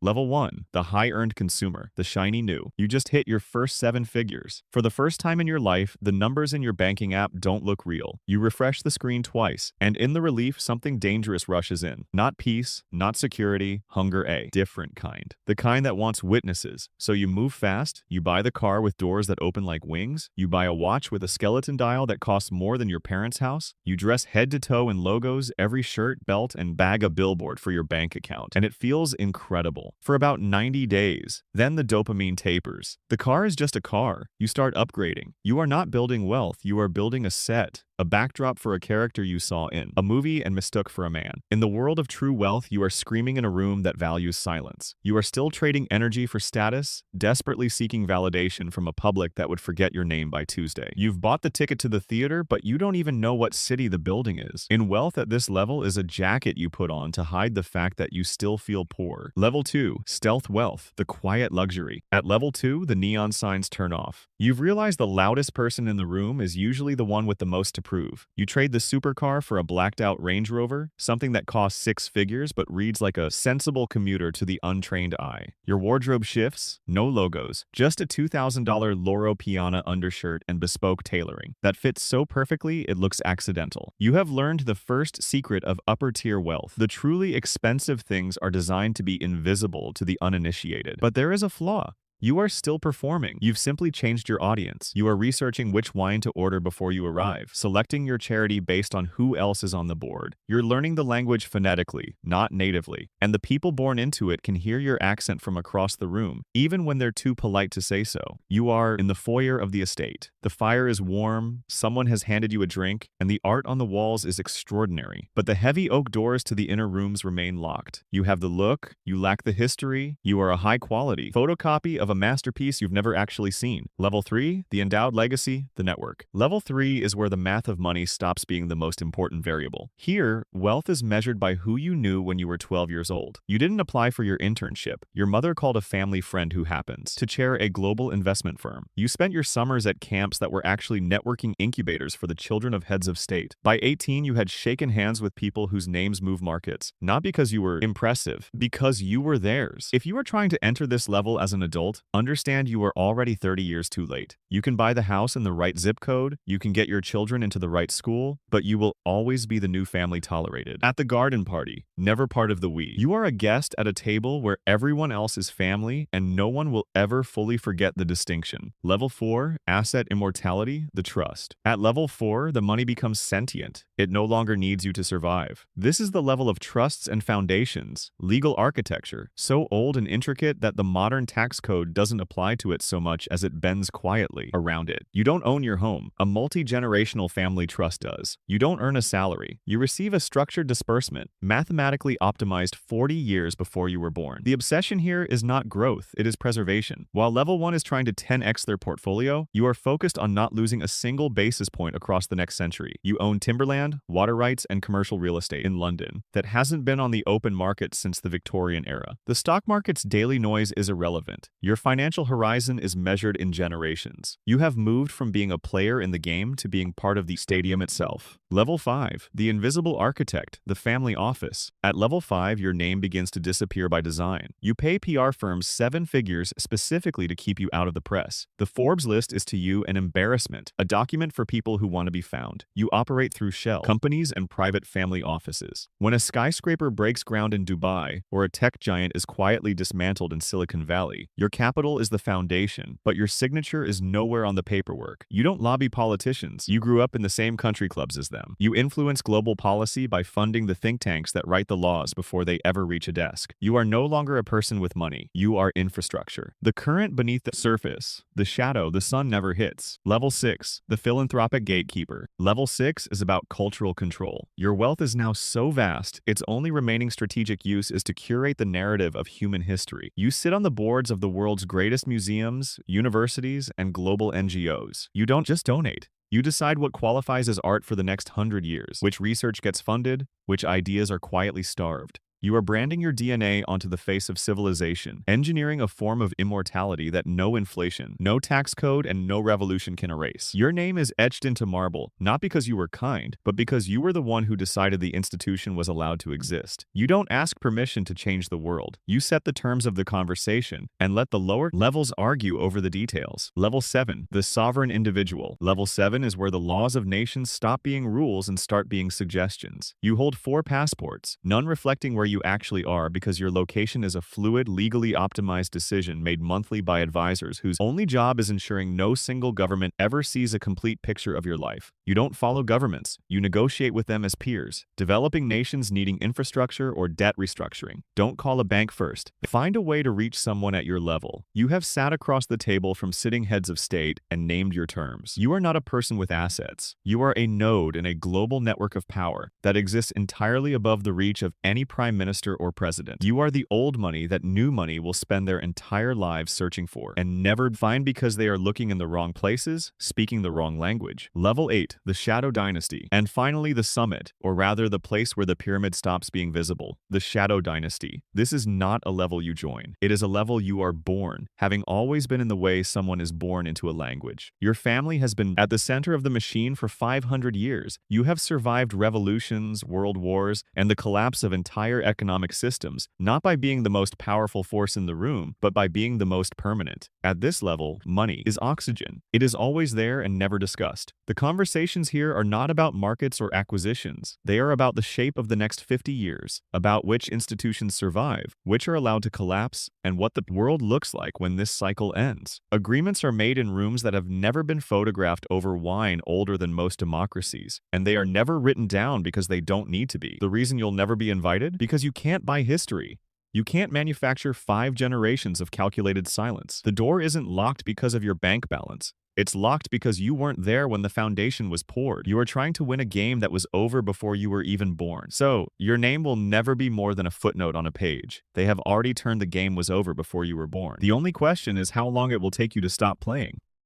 Level 1, the high-earned consumer, the shiny new. You just hit your first 7 figures. For the first time in your life, the numbers in your banking app don't look real. You refresh the screen twice, and in the relief, something dangerous rushes in. Not peace, not security, hunger a different kind. The kind that wants witnesses. So you move fast, you buy the car with doors that open like wings, you buy a watch with a skeleton dial that costs more than your parents' house, you dress head to toe in logos, every shirt, belt, and bag a billboard for your bank account, and it feels incredible. For about 90 days, then the dopamine tapers. The car is just a car. You start upgrading. You are not building wealth, you are building a set. A backdrop for a character you saw in a movie and mistook for a man. In the world of true wealth, you are screaming in a room that values silence. You are still trading energy for status, desperately seeking validation from a public that would forget your name by Tuesday. You've bought the ticket to the theater, but you don't even know what city the building is. In wealth at this level is a jacket you put on to hide the fact that you still feel poor. Level 2, stealth wealth, the quiet luxury. At level 2, the neon signs turn off. You've realized the loudest person in the room is usually the one with the most to prove. You trade the supercar for a blacked-out Range Rover, something that costs 6 figures but reads like a sensible commuter to the untrained eye. Your wardrobe shifts, no logos, just a $2,000 Loro Piana undershirt and bespoke tailoring that fits so perfectly it looks accidental. You have learned the first secret of upper-tier wealth. The truly expensive things are designed to be invisible to the uninitiated. But there is a flaw. You are still performing. You've simply changed your audience. You are researching which wine to order before you arrive, selecting your charity based on who else is on the board. You're learning the language phonetically, not natively, and the people born into it can hear your accent from across the room, even when they're too polite to say so. You are in the foyer of the estate. The fire is warm, someone has handed you a drink, and the art on the walls is extraordinary. But the heavy oak doors to the inner rooms remain locked. You have the look, you lack the history, you are a high-quality photocopy of a masterpiece you've never actually seen. Level 3, the endowed legacy, the network. Level 3 is where the math of money stops being the most important variable. Here, wealth is measured by who you knew when you were 12 years old. You didn't apply for your internship. Your mother called a family friend who happens to chair a global investment firm. You spent your summers at camps that were actually networking incubators for the children of heads of state. By 18, you had shaken hands with people whose names move markets, not because you were impressive, because you were theirs. If you are trying to enter this level as an adult, understand you are already 30 years too late. You can buy the house in the right zip code, you can get your children into the right school, but you will always be the new family tolerated. At the garden party, never part of the we. You are a guest at a table where everyone else is family and no one will ever fully forget the distinction. Level 4, asset immortality, the trust. At level 4, the money becomes sentient. It no longer needs you to survive. This is the level of trusts and foundations, legal architecture, so old and intricate that the modern tax code doesn't apply to it so much as it bends quietly around it. You don't own your home. A multi-generational family trust does. You don't earn a salary. You receive a structured disbursement, mathematically optimized 40 years before you were born. The obsession here is not growth, it is preservation. While level 1 is trying to 10x their portfolio, you are focused on not losing a single basis point across the next century. You own timberland, water rights, and commercial real estate in London that hasn't been on the open market since the Victorian era. The stock market's daily noise is irrelevant. Your financial horizon is measured in generations. You have moved from being a player in the game to being part of the stadium itself. Level 5, the invisible architect, the family office. At level 5, your name begins to disappear by design. You pay PR firms 7 figures specifically to keep you out of the press. The Forbes list is to you an embarrassment, a document for people who want to be found. You operate through shell companies and private family offices. When a skyscraper breaks ground in Dubai or a tech giant is quietly dismantled in Silicon Valley, your capital is the foundation, but your signature is nowhere on the paperwork. You don't lobby politicians. You grew up in the same country clubs as them. You influence global policy by funding the think tanks that write the laws before they ever reach a desk. You are no longer a person with money. You are infrastructure. The current beneath the surface, the shadow the sun never hits. Level 6, the philanthropic gatekeeper. Level 6 is about cultural control. Your wealth is now so vast, its only remaining strategic use is to curate the narrative of human history. You sit on the boards of the world's greatest museums, universities, and global NGOs. You don't just donate. You decide what qualifies as art for the next 100 years, which research gets funded, which ideas are quietly starved. You are branding your DNA onto the face of civilization, engineering a form of immortality that no inflation, no tax code, and no revolution can erase. Your name is etched into marble, not because you were kind, but because you were the one who decided the institution was allowed to exist. You don't ask permission to change the world. You set the terms of the conversation and let the lower levels argue over the details. Level 7. The sovereign individual. Level 7 is where the laws of nations stop being rules and start being suggestions. You hold 4 passports, none reflecting where you actually are because your location is a fluid, legally optimized decision made monthly by advisors whose only job is ensuring no single government ever sees a complete picture of your life. You don't follow governments, you negotiate with them as peers. Developing nations needing infrastructure or debt restructuring. Don't call a bank first. Find a way to reach someone at your level. You have sat across the table from sitting heads of state and named your terms. You are not a person with assets. You are a node in a global network of power that exists entirely above the reach of any prime minister or president. You are the old money that new money will spend their entire lives searching for and never find because they are looking in the wrong places, speaking the wrong language. Level 8, the Shadow Dynasty. And finally, the summit, or rather the place where the pyramid stops being visible, the Shadow Dynasty. This is not a level you join. It is a level you are born, having always been in the way someone is born into a language. Your family has been at the center of the machine for 500 years. You have survived revolutions, world wars, and the collapse of entire economic systems, not by being the most powerful force in the room, but by being the most permanent. At this level, money is oxygen. It is always there and never discussed. The conversations here are not about markets or acquisitions. They are about the shape of the next 50 years, about which institutions survive, which are allowed to collapse, and what the world looks like when this cycle ends. Agreements are made in rooms that have never been photographed over wine older than most democracies, and they are never written down because they don't need to be. The reason you'll never be invited? Because you can't buy history. You can't manufacture 5 generations of calculated silence. The door isn't locked because of your bank balance. It's locked because you weren't there when the foundation was poured. You are trying to win a game that was over before you were even born. So, your name will never be more than a footnote on a page. They have already turned the game was over before you were born. The only question is how long it will take you to stop playing.